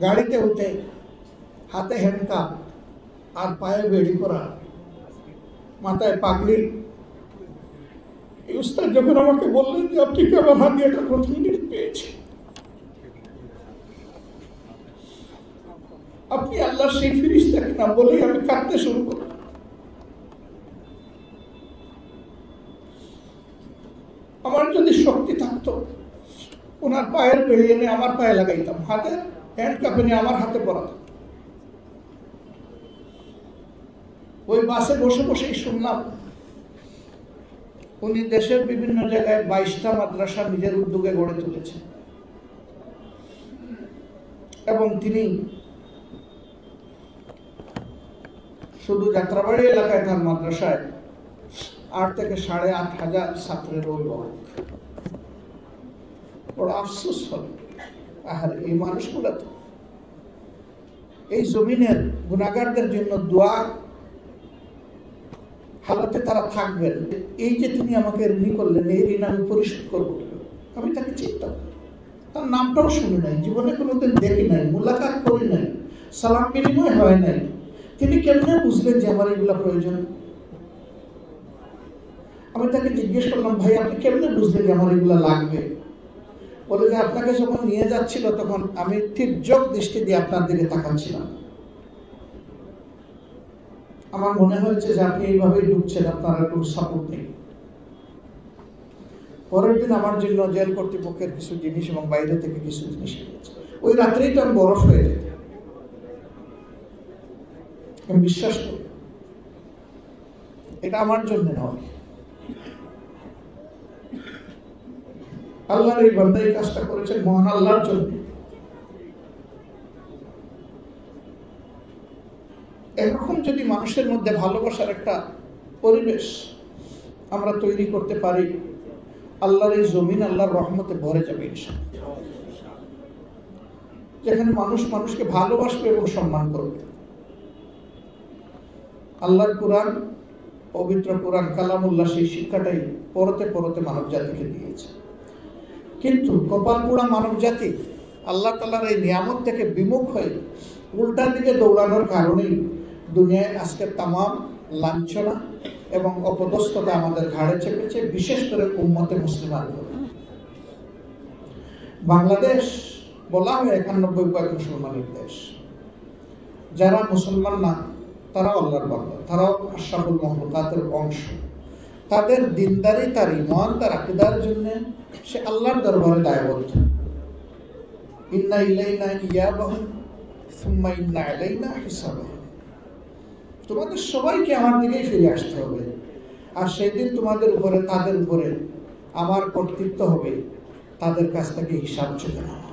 গাড়িতে উঠে হাতে হ্যান্ডকাপ আর পায়ে বেড়ি করা, মাথায় পাগড়ি। এই উস্তাদ যখন আমাকে বললেন যে আপনি কি আমার হাতে এটা প্রথম দিন পেয়েছেন, আপনি আল্লাহ সেই ফিরিস্তাকে না বলেই আমি কাঁদতে শুরু করলাম। আমার যদি শক্তি থাকতো ওনার পায়ের বেড়ি এনে আমার পায়ে লাগাইতাম, হাতে হ্যান্ড কাপ এনে আমার হাতে পরাতাম। ওই বাসে বসে বসেই শুনলাম উনি দেশের বিভিন্ন জায়গায় 22টা মাদ্রাসা নিজের উদ্যোগে গড়ে তুলেছেন এবং তিনি শুধু যাত্রাবাড়ি এলাকায় তার মাদ্রাসায় 8 থেকে 8,500 ছাত্রের অভিভাবক। বড় আফসোস হল, আর এই মানুষগুলো তো এই জমিনের গুনাহগারদের জন্য দোয়া হালাতে তারা থাকবেন। এই যে তিনি আমাকে ঋণী করলেন, এই ঋণ আমি পরিশোধ করবো। আমি তাকে চিনতাম, তার নামটাও শুনি নাই, জীবনে কোনোদিন দেখি নাই, মুলাকাত করি নাই, সালাম বিনিময় হয় নাই। তিনি কেমনে বুঝলেন যে আমার এগুলা প্রয়োজন? আমি তাকে জিজ্ঞেস করলাম, ভাই আপনি কেমনে বুঝলেন যে আমার এগুলা লাগবে? বলে যে আপনাকে যখন নিয়ে যাচ্ছিল তখন আমি তীর্যক দৃষ্টি দিয়ে আপনার দিকে তাকাচ্ছিলাম, আমার মনে হয়েছে যে আপনি এইভাবেই ঢুকছেন, আপনার আর কোনো সাপোর্ট নেই। পরের দিন আমার জন্য জেল কর্তৃপক্ষের কিছু জিনিস এবং বাইরে থেকে কিছু জিনিস এনেছে। ওই রাত্রেই তো আমি বরফ হয়ে যেত। আমি বিশ্বাস করি এটা আমার জন্য নয়, আল্লাহর এই বান্দা এই কাজটা করেছেন মহান আল্লাহর জন্য। এরকম যদি মানুষের মধ্যে ভালোবাসার একটা পরিবেশ আমরা তৈরি করতে পারি, আল্লাহর এই জমিন আল্লাহর রহমতে ভরে যাবে ইনশাআল্লাহ। যেখানে মানুষ মানুষকে ভালোবাসবে এবং সম্মান করবে। আল্লাহর কোরআন, পবিত্র কোরআন কালামুল্লাহ, সেই শিক্ষাটাই পরতে পরতে মানব জাতিকে দিয়েছে। কিন্তু কপাল পোড়া মানব জাতি আল্লাহ তাআলার এই নিয়ামত থেকে বিমুখ হয়ে উল্টা দিকে দৌড়ানোর কারণেই দুনিয়ায় আজকে তামাম লাঞ্ছনা এবং অপদস্থতা আমাদের ঘাড়ে চেপেছে, বিশেষ করে উম্মতে মুসলিমার উপর। বাংলাদেশ বলা হয় 91% মুসলমানের দেশ। যারা মুসলমান না তারাও আল্লাহর বান্দা, তারাও আশরাফুল মাখলুকাতের অংশ। তাদের দিনদারি, তার ঈমান, তার আকীদার জন্য সে আল্লাহর দরবারে দায়বদ্ধ। ইন্না ইলাইনা ইয়াবাহুম সুম্মা ইন্না আলাইনা হিসাবাহুম। তোমাদের সবাইকে আমার দিকেই ফিরে আসতে হবে, আর সেই দিন তোমাদের উপরে, তাদের উপরে আমার কর্তৃত্ব হবে, তাদের কাছ থেকে হিসাব চেয়ে নেওয়া।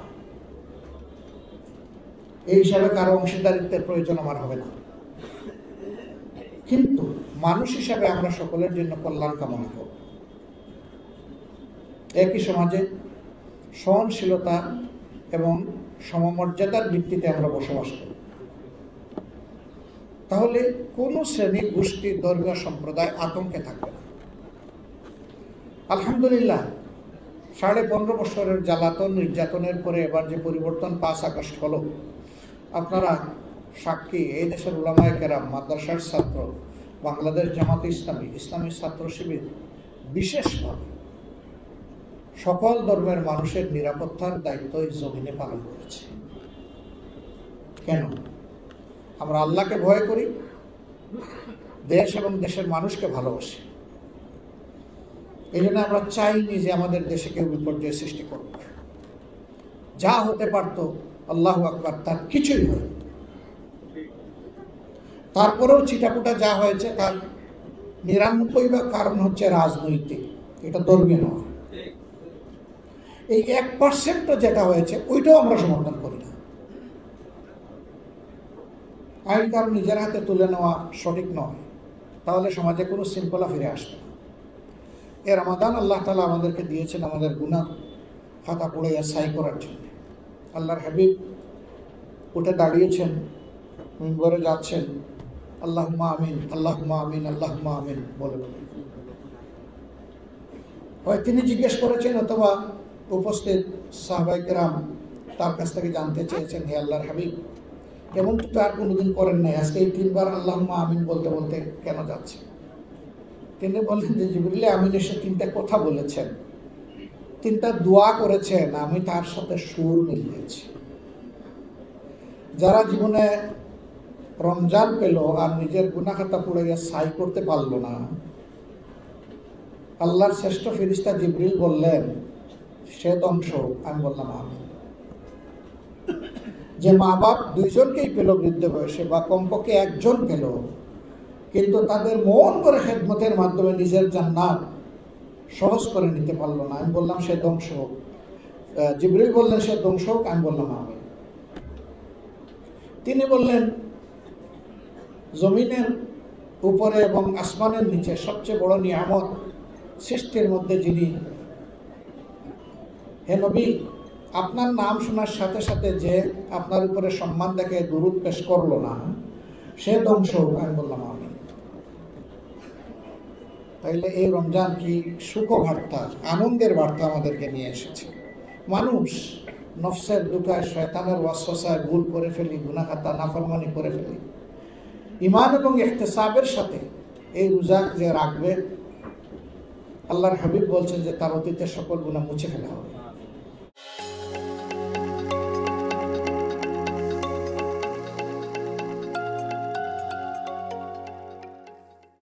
এই হিসাবে কারো অংশীদারিত্বের প্রয়োজন আমার হবে না, কিন্তু মানুষ হিসাবে আমরা সকলের জন্য কল্যাণ কামনা করব। একই সমাজে সহনশীলতা এবং সমমর্যাদার ভিত্তিতে আমরা বসবাস করি, তাহলে কোন শ্রেণী, গোষ্ঠী, ধর্মীয় সম্প্রদায় আতঙ্কে থাকবে না। আলহামদুলিল্লাহ 15.5 বছরের জ্বালাতন নির্যাতনের পরে এবার যে পরিবর্তন 5 আগস্ট হলো, আপনারা সাক্ষী। এই দেশের উলামায়ে কেরাম, মাদ্রাসার ছাত্র, বাংলাদেশ জামাতে ইসলামী, ইসলামী ছাত্র শিবির বিশেষভাবে সকল ধর্মের মানুষের নিরাপত্তার দায়িত্ব এই জমিনে পালন করেছে। কেন? আমরা আল্লাহকে ভয় করি, দেশ এবং দেশের মানুষকে ভালোবাসি। এই জন্য আমরা চাইনি যে আমাদের দেশে কেউ বিপর্যয় সৃষ্টি করবে। যা হতে পারত, আল্লাহু আকবার, তার কিছুই হয়। তারপরেও চিটাপুটা যা হয়েছে তার 99 কারণ হচ্ছে রাজনৈতিক, এটা ধর্মীয় নয়। এই 1% যেটা হয়েছে ওইটাও আমরা সমর্থন করি না। আইন কারণ নিজের হাতে তুলে নেওয়া সঠিক নয়, তাহলে সমাজে কোনো শৃঙ্খলা ফিরে আসবে না। এর রমাদান আল্লাহ তাআলা আমাদেরকে দিয়েছেন আমাদের গুনাহ খাতা পড়ে ছাই করার জন্য। আল্লাহর হাবিব উঠে দাঁড়িয়েছেন, মিম্বরে যাচ্ছেন, আল্লাহুম্মা আমিন, আল্লাহুম্মা আমিন, আল্লাহুম্মা আমিন বলে বলে। হয় তিনি জিজ্ঞেস করেছেন অথবা উপস্থিত সাহাবায়ে কেরাম তার কাছ থেকে জানতে চেয়েছেন, হে আল্লাহর হাবিব, এমন তো আর কোনোদিন করেন নাই, আজকে এই 3 বার আল্লাহুম্মা আমিন বলতে বলতে কেন যাচ্ছে? তিনি বললেন যে জিবরিল আমিন এসে 3টা কথা বলেছেন, 3টা দোয়া করেছেন, আমি তার সাথে সুর মিলিয়েছি। যারা জীবনে রমজান পেল আর নিজের গুনাহ খাতা পুড়ে গিয়ে ছাই করতে পারলো না, আল্লাহর শ্রেষ্ঠ ফেরেশতা জিবরিল বললেন সে ধ্বংস। আমি বললাম আমি। যে মা বাপ 2জনকেই পেল বৃদ্ধ বয়সে, বা কমপক্ষে 1জন পেল, কিন্তু তাদের মন করে খেদমতের মাধ্যমে নিজের জান্নাত সহজ করে নিতে পারলো না, আমি বললাম সে ধ্বংস হোক। জিবরিল বললেন সে ধ্বংস হোক, আমি বললাম আমি। তিনি বললেন জমিনের উপরে এবং আসমানের নিচে সবচেয়ে বড় নিয়ামত সৃষ্টির মধ্যে যিনি, হে নবী, আপনার নাম শোনার সাথে সাথে যে আপনার উপরে সম্মান দেখে দুরূদ পেশ করলো না, সে ধ্বংস হোক। আমি বললাম আমি। তাইলে এই রমজান কি সুখবার্তা, আনন্দের বার্তা আমাদেরকে নিয়ে এসেছে। মানুষ নফসের দুটায়, শয়তানের ওয়াসওয়াসায় ভুল করে ফেলি, গুনাহ খাতা নাফরমানি করে ফেলি। ঈমান এবং ইহতিসাবের সাথে এই রোজা যে রাখবে, আল্লাহর হাবিব বলছেন যে তার অতীতের সকল গুনাহ মুছে ফেলা হবে।